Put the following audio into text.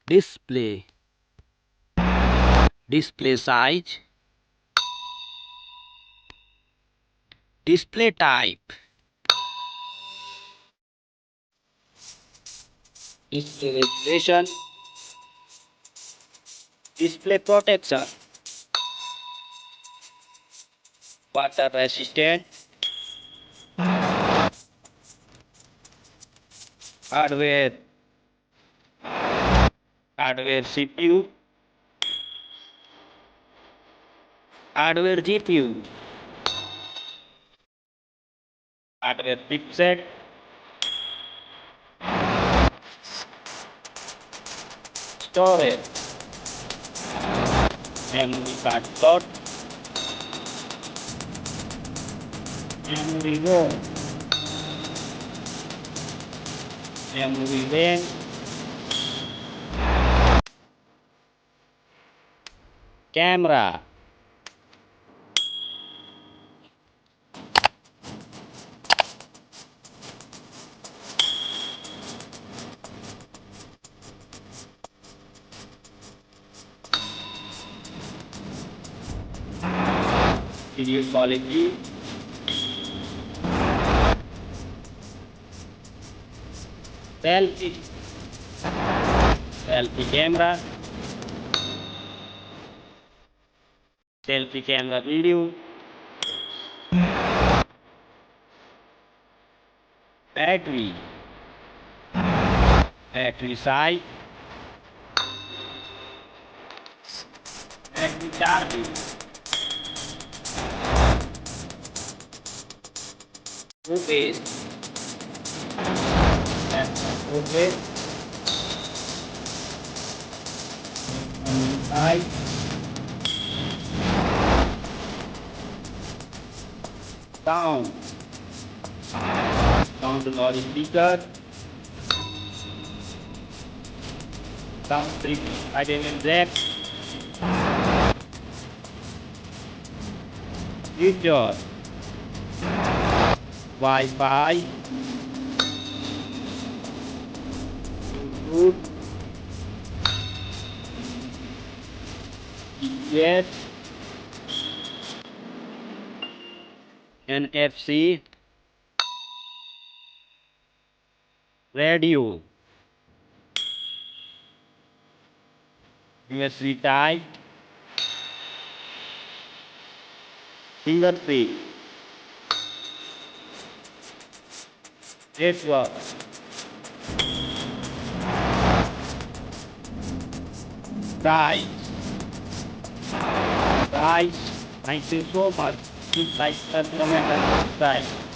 display, display size, display type, display resolution, display protection, water resistant, hardware, hardware CPU, hardware GPU, hardware chipset, storage, memory card slot, memory ROM, memory RAM, camera, video quality, selfie, selfie camera, selfie camera video, battery, battery size, battery charging, footage, footage, size, sound, sound audio speaker, sound strip, IDM jack, feature, Wi-Fi, Bluetooth, GPS, NFC, radio, USB type, fingerprint, network, price, price. Thank you so much. Please like, comment, and subscribe.